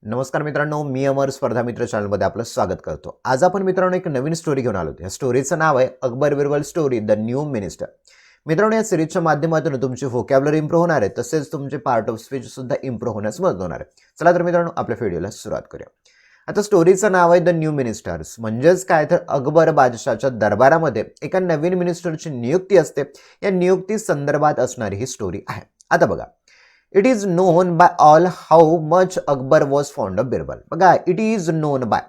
नमस्कार मित्रांनो, मी अमर स्पर्धा मित्र चॅनलमध्ये आपलं स्वागत करतो. आज आपण मित्रांनो एक नवीन स्टोरी घेऊन आलो. या स्टोरीचं नाव आहे Akbar Birbal story the new minister. मित्रांनो, या सिरीजच्या माध्यमातून तुमची व्होकॅब्युलरी इम्प्रूव्ह होणार आहे, तसेच तुमचे पार्ट ऑफ स्पीच सुद्धा इम्प्रूव्ह होण्यास मदत होणार आहे. चला तर मित्रांनो, आपल्या व्हिडिओला सुरुवात करूया. आता स्टोरीचं नाव आहे द न्यू मिनिस्टर्स. म्हणजेच काय तर अकबर बादशाहच्या दरबारामध्ये एका नवीन मिनिस्टरची नियुक्ती असते. या नियुक्ती संदर्भात असणारी ही स्टोरी आहे. आता बघा, it is known by all how much Akbar was fond of Birbal. बघा, इट इज नोन बाय.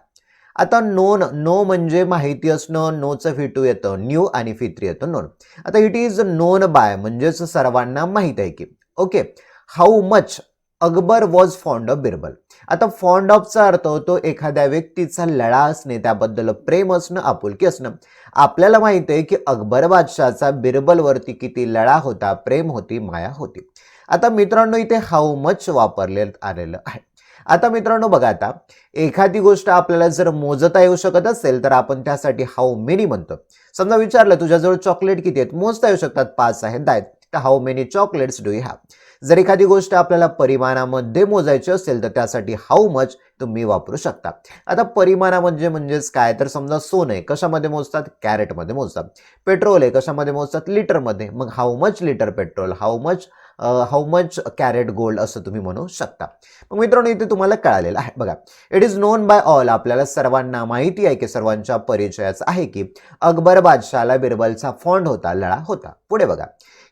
आता नो म्हणजे माहिती असणं, नोचं फिटू येतं न्यू आणि फित्री येतं नोन. आता इट इज नोन बाय म्हणजेच सर्वांना माहित आहे की. Okay, how much Akbar was fond of Birbal. आता फॉन्ड ऑफचा अर्थ होतो एखाद्या व्यक्तीचा लळा असणे, त्याबद्दल प्रेम असणं, आपुलकी असणं. आपल्याला माहिती आहे की अकबर बादशाहचा बिरबलवरती किती लळा होता, प्रेम होती, माया होती. आता मित्रांनो, इथे हाऊ मच वापरलेलं आलेलं आहे. आता मित्रांनो बघा, आता एखादी गोष्ट आपल्याला जर मोजता येऊ शकत असेल तर आपण त्यासाठी हाऊ मेनी म्हणतो. समजा विचारलं तुझ्याजवळ चॉकलेट किती आहेत, मोजता येऊ शकतात, 5 आहेत, 10 आहेत, तर how many chocolates do you have. जर एखादी गोष्ट आपल्याला परिमाणामध्ये मोजायची असेल तर त्यासाठी हाऊ मच तुम्ही वापरू शकता. आता परिमाणामध्ये म्हणजेच काय तर समजा सोनं आहे, कशामध्ये मोजतात, कॅरेटमध्ये मोजतात. पेट्रोल आहे, कशामध्ये मोजतात, लिटरमध्ये. मग how much litre petrol, how much carat gold असं तुम्ही म्हणू शकता. मग मित्रांनो, इथे तुम्हाला कळालेलं आहे. बघा, it is known by all, आपल्याला सर्वांना माहिती आहे की, सर्वांच्या परिचयाचं आहे की अकबर बादशाहला बिरबलचा फॉन्ड होता, लळा होता. पुढे बघा,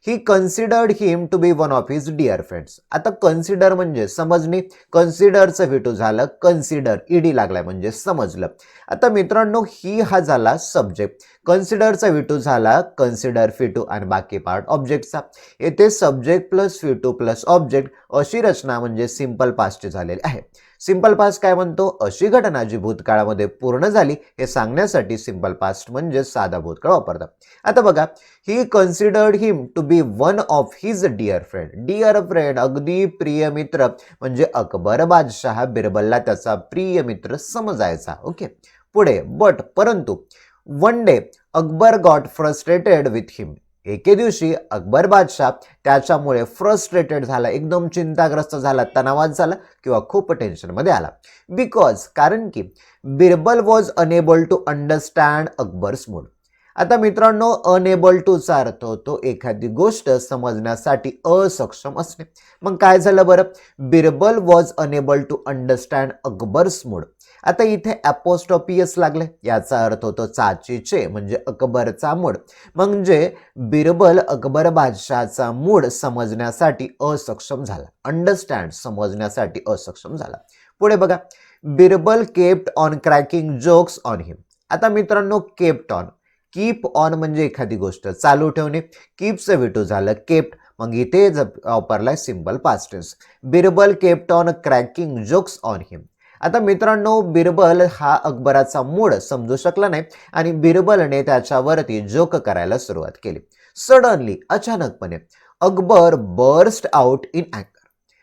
he considered him to be one of his dear friends. आता कन्सिडर म्हणजे समजणे, कन्सिडरचं भेटू झालं कन्सिडर, ईडी लागलाय म्हणजे समजलं. आता मित्रांनो, ही हा झाला सब्जेक्ट, कन्सिडरचा विटू झाला कन्सिडर फिटू आणि बाकी पार्ट ऑब्जेक्टचा. येथे subject plus foetus plus object अशी रचना म्हणजे सिंपल पास्टची झालेली आहे. सिंपल पास्ट काय म्हणतो, अशी घटना जी भूतकाळामध्ये पूर्ण झाली हे सांगण्यासाठी सिंपल पास्ट म्हणजे साधा भूतकाळ वापरतात. आता बघा, he considered him to be one of his dear friend. Dear friend, अगदी प्रिय मित्र, म्हणजे अकबर बादशाह बिरबलला त्याचा प्रिय मित्र समजायचा. ओके, पुढे बट परंतु one day Akbar got frustrated with him. एके दिवशी अकबर बादशाह त्याच्यामुळे फ्रस्ट्रेटेड झाला, एकदम चिंताग्रस्त झाला, तणावात झाला किंवा खूप टेन्शनमध्ये आला. बिकॉज, कारण की Birbal was unable to understand Akbar's mood. आता मित्रांनो, अनेबल टूचा अर्थ होतो एखादी गोष्ट समजण्यासाठी असक्षम असणे. मग काय झालं बरं, Birbal was unable to understand Akbar's mood. आता इथे अपोस्ट्रोफियस लागले, याचा अर्थ होतो चाचीचे म्हणजे अकबरचा मूड. म्हणजे बिरबल अकबर बादशाहचा मूड समजण्यासाठी असक्षम झाला, अंडरस्टँड समजण्यासाठी असक्षम झाला. पुढे बघा, Birbal kept on cracking jokes on him. आता मित्रांनो, केप्ट ऑन, कीप ऑन म्हणजे एखादी गोष्ट चालू ठेवणे, कीपचं विटू झालं केप्ट. मग इथे वापरलाय simple past tense. Birbal kept on cracking jokes on him. आता मित्रांनो, बिरबल हा अकबराचा मूड समजू शकला नाही आणि बिरबलने त्याच्यावरती जोक करायला सुरुवात केली. सडनली, अचानकपणे, अकबर बर्स्ट आउट इन अँगर.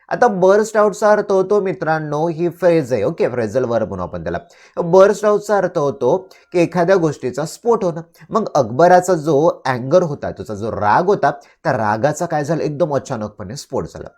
आता बर्स्ट आउटचा अर्थ होतो मित्रांनो, ही फ्रेज आहे. ओके, फ्रेझल वर्ब म्हणू आपण त्याला. बर्स्ट आउटचा अर्थ होतो की एखाद्या गोष्टीचा स्फोट होणं. मग अकबराचा जो अँगर होता, त्याचा जो राग होता, त्या रागाचा काय झालं, एकदम अचानकपणे स्फोट झाला.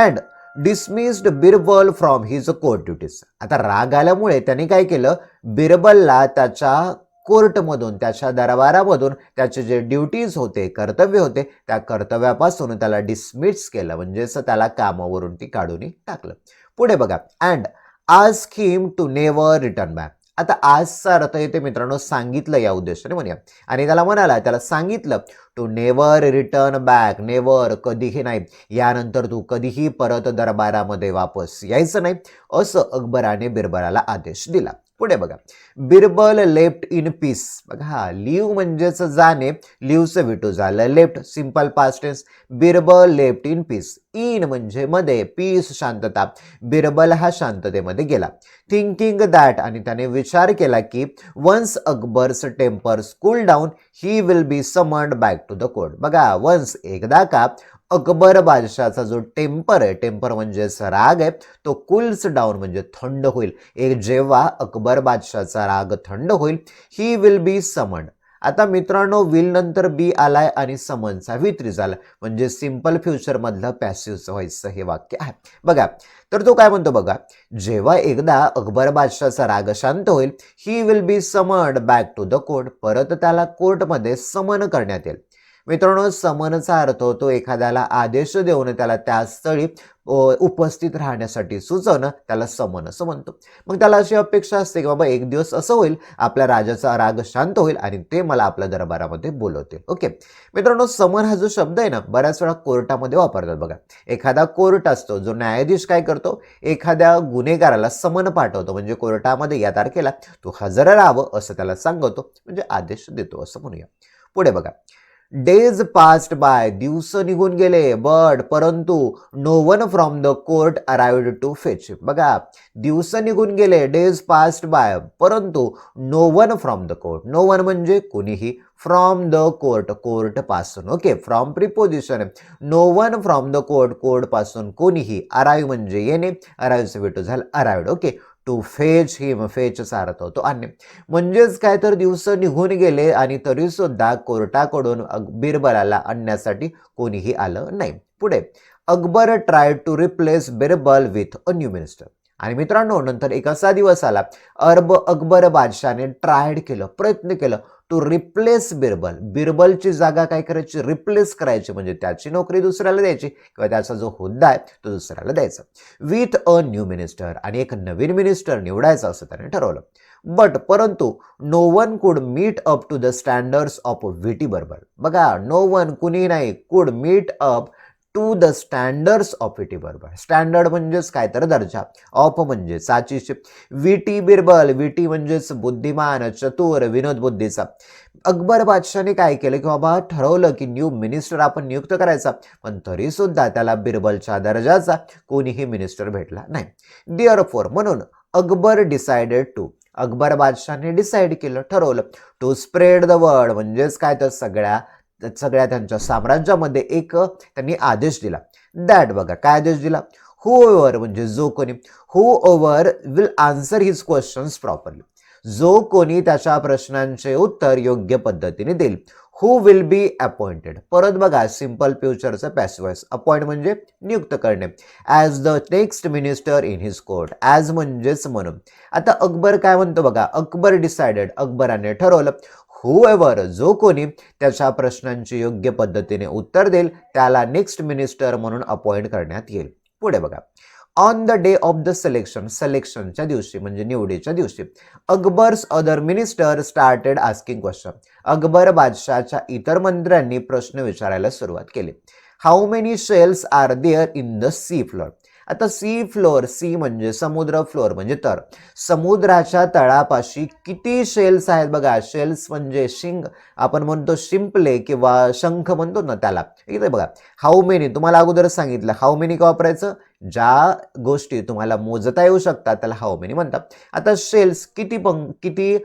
And dismissed Birbal from his court duties. आता राग आल्यामुळे त्याने काय केलं, बिरबलला त्याच्या कोर्टमधून, त्याच्या दरबारामधून त्याचे जे ड्युटीज होते, कर्तव्य होते, त्या कर्तव्यापासून त्याला डिसमिस केलं, म्हणजेच त्याला कामावरून ती काढून टाकलं. पुढे बघा, and ask him to never return back. आता आजचा अर्थ येते मित्रांनो सांगितलं, या उद्देशाने म्हणूया. आणि त्याला सांगितलं to never return back, never कधीही नाही, यानंतर तू कधीही परत दरबारामध्ये वापस यायचं नाही, असं अकबराने बिरबलाला आदेश दिला. पुढे बघा, बिरबल लेफ्ट इन पीस. बघा, हा लिव्ह म्हणजेच जाणे, लिव्हचं विटू झालं left, simple past tense. Birbal left in peace. In म्हणजे मध्ये, पीस शांतता. बिरबल हा शांततेमध्ये गेला. थिंकिंग दॅट, आणि त्याने विचार केला की once Akbar's tempers cool down he will be summoned back to the court. बघा, वन्स एकदा का अकबर बादशाहचा जो टेम्पर आहे, टेम्पर म्हणजेच राग आहे, तो कूल्स डाऊन म्हणजे थंड होईल. एक जेव्हा अकबर बादशाहचा राग थंड होईल, ही विल बी समन्ड. आता मित्रांनो विल नंतर बी आलाय आणि समनचा V3 झाला म्हणजे सिंपल फ्युचर मधलं पॅसिव्ह व्हॉइसचं हे वाक्य आहे. बघा तर तो काय म्हणतो बघा, जेव्हा एकदा अकबर बादशाहचा राग शांत होईल, he will be summoned back to the court, परत त्याला कोर्टमध्ये समन करण्यात येईल. मित्रांनो समनचा अर्थ होतो एखाद्याला आदेश देऊन त्याला त्या स्थळी उपस्थित राहण्यासाठी सुचवणं, त्याला समन असं म्हणतो. मग त्याला अशी अपेक्षा असते की बाबा एक दिवस असं होईल आपल्या राजाचा राग शांत होईल आणि ते मला आपल्या दरबारामध्ये बोलवतील. ओके मित्रांनो, समन हा जो शब्द आहे ना बऱ्याच वेळा कोर्टामध्ये वापरतात. बघा एखादा कोर्ट असतो, जो न्यायाधीश काय करतो, एखाद्या गुन्हेगाराला समन पाठवतो, म्हणजे कोर्टामध्ये या तारखेला तू हजर राहावं असं त्याला सांगतो, म्हणजे आदेश देतो असं म्हणूया. पुढे बघा, डेज पास्ड बाय, दिवस निघून गेले, बट परंतु no one from the court arrived to fetch. बघा दिवस निघून गेले, डेज पास्ड बाय, परंतु no one from the court, no one म्हणजे कोणीही, फ्रॉम द कोर्ट कोर्ट पासून, okay from preposition, no one from the court court पासून कोणीही, अराइव्ह म्हणजे येणे, अराइव्हचं वेटो झालं arrived. Okay to fetch him, फेचचा अर्थ होतो आणणे. म्हणजेच काय तर दिवस निघून गेले आणि तरी सुद्धा कोर्टाकडून बिरबलाला आणण्यासाठी कोणीही आलं नाही. पुढे Akbar try to replace Birbal with a new minister. आणि मित्रांनो नंतर एक असा दिवस आला, अकबर बादशाहने ट्रायड केलं, प्रयत्न केलं टू रिप्लेस बिरबल, बिरबलची जागा काय करायची, रिप्लेस करायची, म्हणजे त्याची नोकरी दुसऱ्याला द्यायची किंवा त्याचा जो हुद्दा आहे तो दुसऱ्याला द्यायचा, विथ अ न्यू मिनिस्टर, आणि एक नवीन मिनिस्टर निवडायचा असं त्याने ठरवलं. बट परंतु no one could meet up to the standards of witty Birbal. बघा नो वन कुणी नाही, could meet up to the standards of witty Birbal. Standard म्हणजेच काय तर दर्जा, ऑफ म्हणजे साचीचे, व्हीटी बिरबल, व्हीटी म्हणजेच बुद्धिमान, चतुर, विनोद बुद्धीचा. अकबर बादशाहने काय केलं की बाबा ठरवलं की न्यू मिनिस्टर आपण नियुक्त करायचा, पण तरी सुद्धा त्याला बिरबलच्या दर्जाचा कोणीही मिनिस्टर भेटला नाही. देअरफॉर म्हणून अकबर डिसाइडेड टू, अकबर बादशाहने डिसाईड केलं, ठरवलं टू स्प्रेड द वर्ड, म्हणजेच काय तर सगळ्या त्यांच्या साम्राज्यामध्ये एक त्यांनी आदेश दिला. दॅट बघा काय आदेश दिला, हू ओव्हर म्हणजे जो कोणी, whoever will answer his questions properly, जो कोणी त्याच्या प्रश्नांचे उत्तर योग्य पद्धतीने देईल, हू विल बी अपॉइंटेड. परत बघा सिंपल फ्युचरचं पॅसिव्ह वॉइस, अपॉइंट म्हणजे नियुक्त करणे, as the next minister in his court, as म्हणजेच म्हणून. आता अकबर काय म्हणतो बघा, अकबर डिसाइडेड, अकबराने ठरवलं, हुएवर जो कोणी त्याच्या प्रश्नांची योग्य पद्धतीने उत्तर देईल त्याला नेक्स्ट मिनिस्टर म्हणून अपॉइंट करण्यात येईल. पुढे बघा, on the day of the selection, सिलेक्शनच्या दिवशी म्हणजे निवडीच्या दिवशी, Akbar's other minister started asking question, Akbar बादशाहच्या इतर मंत्र्यांनी प्रश्न विचारायला सुरुवात केली. How many shells are there in the sea floor. आता सी फ्लोर, सी म्हणजे समुद्र, फ्लोर म्हणजे तर, समुद्राच्या तळापाशी किती शेल्स आहेत बघा, शेल्स म्हणजे शिंग, आपण म्हणतो शिंपले किंवा शंख म्हणतो ना त्याला. इथे बघा हाऊ मेनी, तुम्हाला अगोदर सांगितलं हाऊ मेनी का वापरायचं, ज्या गोष्टी तुम्हाला मोजता येऊ शकतात त्याला हाऊ मेनी म्हणतात. आता शेल्स किती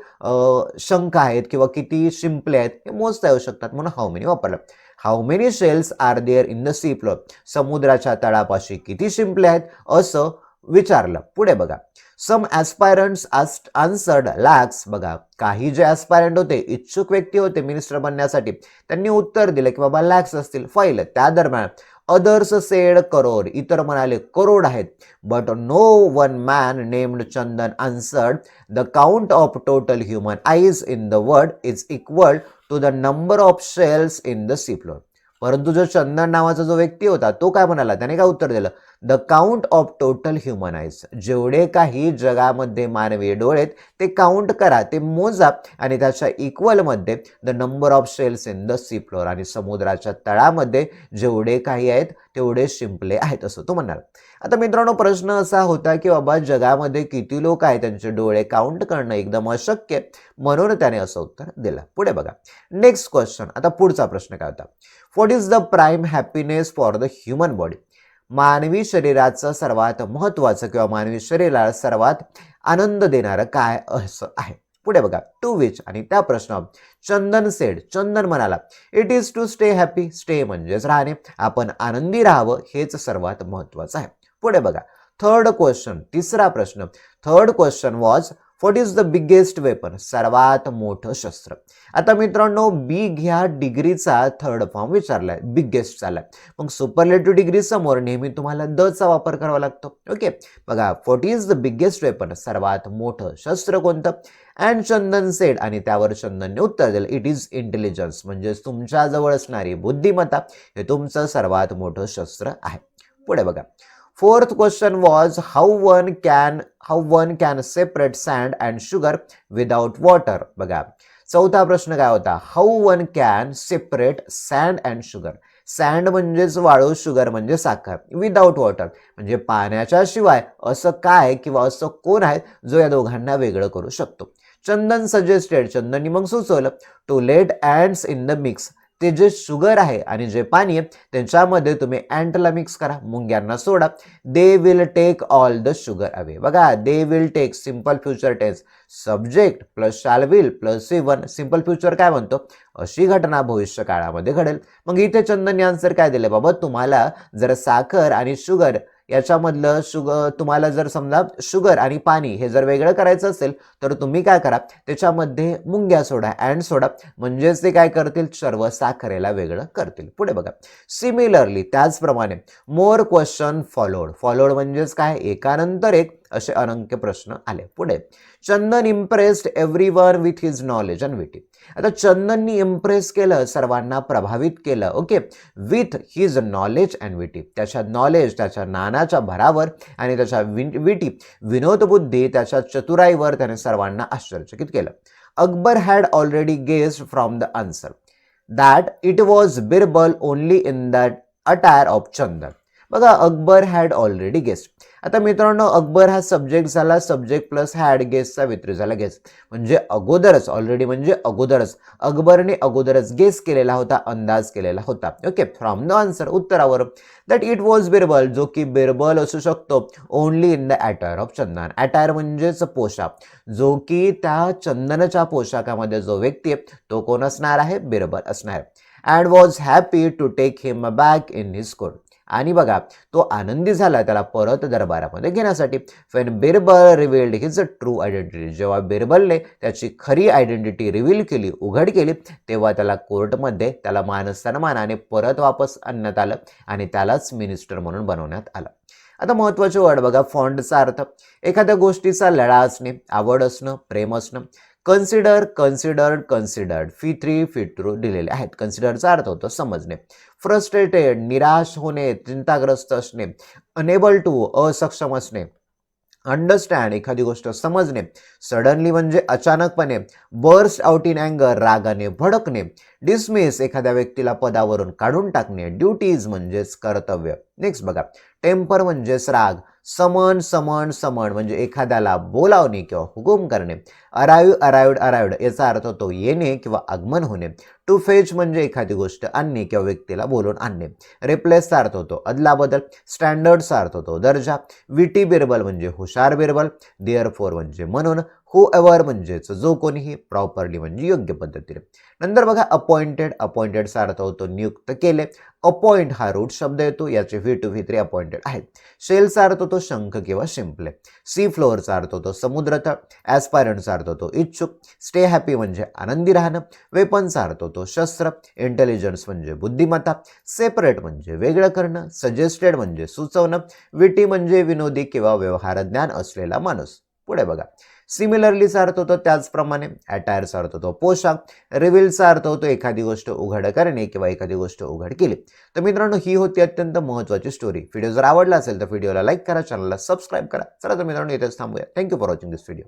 शंख आहेत किंवा किती शिंपले आहेत हे मोजता येऊ शकतात म्हणून हाऊ मेनी वापरलं. How many shells are there in the sea floor, समुद्राच्या तळापाशी किती शिंपले आहेत असं विचारलं. पुढे बघा, सम ॲस्पायरंट्स आन्सर्ड लॅक्स. बघा काही जे ॲस्पायरंट होते, इच्छुक व्यक्ती होते मिनिस्टर बनण्यासाठी, त्यांनी उत्तर दिलं की बाबा लॅक्स असतील, फाईल. त्या दरम्यान अदर्स सेड करोड, इतर म्हणाले करोड आहेत. But no one man named Chandan answered the count of total human eyes in the world is equal to the number of shells in the sea floor. परंतु जो चंदन नावाचा जो व्यक्ती होता तो काय म्हणाला, त्याने काय उत्तर दिलं, the count of total human eyes, जेवढे काही जगामध्ये मानवी डोळे ते काउंट करा, ते मोजा आणि त्याच्या इक्वलमध्ये the number of shells in the sea floor, आणि समुद्राच्या तळामध्ये जेवढे काही आहेत तेवढे शिंपले आहेत असं तो म्हणाला. आता मित्रांनो प्रश्न असा होता की बाबा जगामध्ये किती लोक आहेत त्यांचे डोळे काउंट करणं एकदम अशक्य, म्हणून त्याने असं उत्तर दिलं. पुढे बघा नेक्स्ट क्वेश्चन. आता पुढचा प्रश्न काय होता, what is the prime happiness for the human body. मानवी शरीराचं सर्वात महत्वाचं किंवा मानवी शरीराला सर्वात आनंद देणारं काय असं आहे. पुढे बघा, टू विच, आणि त्या प्रश्न चंदन सेड, चंदन म्हणाला, it is to stay happy, stay म्हणजेच राहणे, आपण आनंदी राहावं हेच सर्वात महत्वाचं आहे. पुढे बघा थर्ड क्वेश्चन, तिसरा प्रश्न, third question was what is the biggest weapon, सर्वात मोठं शस्त्र. आता मित्रांनो बी घ्या डिग्रीचा थर्ड फॉर्म विचारलाय, बिगेस्ट चाललाय, मग सुपरलेटिव्ह डिग्री समोर नेहमी तुम्हाला द चा वापर करावा लागतो. ओके, बघा what is the biggest weapon, सर्वात मोठं शस्त्र कोणतं. अँड चंदन सेड, आणि त्यावर चंदनने उत्तर दिलं, इट इज इंटेलिजन्स, म्हणजे तुमच्या जवळ असणारी बुद्धिमत्ता हे तुमचं सर्वात मोठं शस्त्र आहे. पुढे बघा, fourth question was how one can separate sand and sugar without water. बघा चौथा प्रश्न काय होता, how one can separate sand and sugar. Sand म्हणजेच वाळू, शुगर म्हणजे साखर, विदाउट वॉटर म्हणजे पाण्याच्या शिवाय असं काय किंवा असं कोण आहे जो या दोघांना वेगळं करू शकतो. चंदन सजेस्टेड, चंदननी मग सुचवलं, to let ants in the mix, ते जे शुगर आहे आणि जे पाणी आहे त्याच्यामध्ये तुम्ही अँटला मिक्स करा, मुंग्यांना सोडा. They will take all the sugar away. बघा they will take, simple future tense, subject plus shall will plus one, simple future काय म्हणतो, अशी घटना भविष्य काळामध्ये घडेल. मग इथे चंदनने आन्सर काय दिले, बाबा तुम्हाला जर साखर आणि शुगर याच्यामधलं तुम्हाला जर समजा शुगर आणि पाणी हे जर वेगळं करायचं असेल तर तुम्ही काय करा, त्याच्यामध्ये मुंग्या सोडा, अँड सोडा, म्हणजेच ते काय करतील, सर्व साखरेला वेगळं करतील. पुढे बघा, सिमिलरली त्याचप्रमाणे मोर क्वेश्चन फॉलोड म्हणजेच काय, एकानंतर एक असे अनंक्य प्रश्न आले. पुढे, Chandan impressed everyone with his knowledge and witty. आता चंदननी इम्प्रेस केलं, सर्वांना प्रभावित केलं, okay, with his knowledge and witty, त्याच्या नॉलेज, त्याच्या ज्ञानाच्या भरावर आणि त्याच्या विटी, विनोदबुद्धी, त्याच्या चतुराईवर त्याने सर्वांना आश्चर्यचकित केलं. Akbar had already guessed from the answer that it was Birbal only in that attire of Chandan. बघा अकबर हॅड ऑलरेडी गेस्ट. आता मित्रांनो अकबर हा सब्जेक्ट झाला, सब्जेक्ट प्लस हॅड, गेसचा वित्री झाला गेस, म्हणजे अगोदरच, ऑलरेडी म्हणजे अगोदरच, अकबरने अगोदरच गेस केलेला होता, अंदाज केलेला होता. ओके, फ्रॉम द आन्सर, उत्तरावर, दॅट इट वॉज बिरबल, जो की बिरबल असू शकतो, only in the attire of Chandan. Attire म्हणजेच पोशाख, जो की त्या चंदनच्या पोशाखामध्ये जो व्यक्ती आहे तो कोण असणार आहे, बिरबल असणार. And was happy to take him back in his court. आणि बघा तो आनंदी झाला त्याला परत दरबारामध्ये घेण्यासाठी. When Birbal revealed his true identity, जेव्हा बिरबलने त्याची खरी आयडेंटिटी रिव्हील केली, उघड केली, तेव्हा त्याला कोर्टमध्ये त्याला मानाने परत वापस आणण्यात आलं आणि त्यालाच मिनिस्टर म्हणून बनवण्यात आलं. आता महत्त्वाचे वर्ड बघा, फॉन्टचा अर्थ, एखाद्या गोष्टीचा लळा असणे, आवड असणं, प्रेम असणं. कन्सिडर्ड, फी3 दिलेले आहेत. कन्सिडरचा अर्थ होतो समजणे. फ्रस्ट्रेटेड, निराश होणे, चिंताग्रस्त असणे. अनेबल टू, असक्षम असणे. अंडरस्टँड, एखादी गोष्ट समजणे. सडनली म्हणजे अचानकपणे. बर्स्ट आउट इन अँगर, रागाने भडकणे. डिसमिस, एखाद्या व्यक्तीला पदावरून काढून टाकणे. ड्युटीज म्हणजेच कर्तव्य. नेक्स्ट बघा, टेम्पर म्हणजेच राग. समन म्हणजे एखाद्याला बोलावणे किंवा हुकूम करणे. अराइव्ड याचा अर्थ होतो येणे किंवा आगमन होणे. टू फेच म्हणजे एखादी गोष्ट आणणे किंवा व्यक्तीला बोलून आणणे. रिप्लेसचा अर्थ होतो अदलाबदल. स्टँडर्डचा अर्थ होतो दर्जा. विटी बिरबल म्हणजे हुशार बिरबल. देअरफॉर म्हणजे म्हणून. हूएव्हर म्हणजेच जो कोणीही. प्रॉपरली म्हणजे योग्य पद्धतीने. नंतर बघा अपॉइंटेडचा अर्थ होतो नियुक्त केले. अपॉइंट हा रूट शब्द येतो, याचे V2 अपॉइंटेड आहेत. शेलचा अर्थ होतो शंख किंवा शिंपले. सी फ्लोअरचा अर्थ होतो समुद्रतळ. ॲस्पायरंटचा अर्थ होतो इच्छुक. स्टे हॅपी म्हणजे आनंदी राहणं. वेपनचा अर्थ होतो शस्त्र. इंटेलिजन्स म्हणजे बुद्धिमत्ता. सेपरेट म्हणजे वेगळं करणं. सजेस्टेड म्हणजे सुचवणं. विटी म्हणजे विनोदी किंवा व्यवहारज्ञान असलेला माणूस. पुढे बघा, सिमिलरलीचा अर्थ होतो त्याचप्रमाणे. अटायरचा अर्थ होतो पोशाख. रिव्हीलचा अर्थ होतो एखादी गोष्ट उघड करणे किंवा एखादी गोष्ट उघड केली. तर मित्रांनो ही होती अत्यंत महत्त्वाची स्टोरी. व्हिडिओ जर आवडला असेल तर व्हिडिओला लाईक करा, चॅनलला सबस्क्राईब करा. चला तर मित्रांनो इथेच थांबूया. Thank you for watching this video.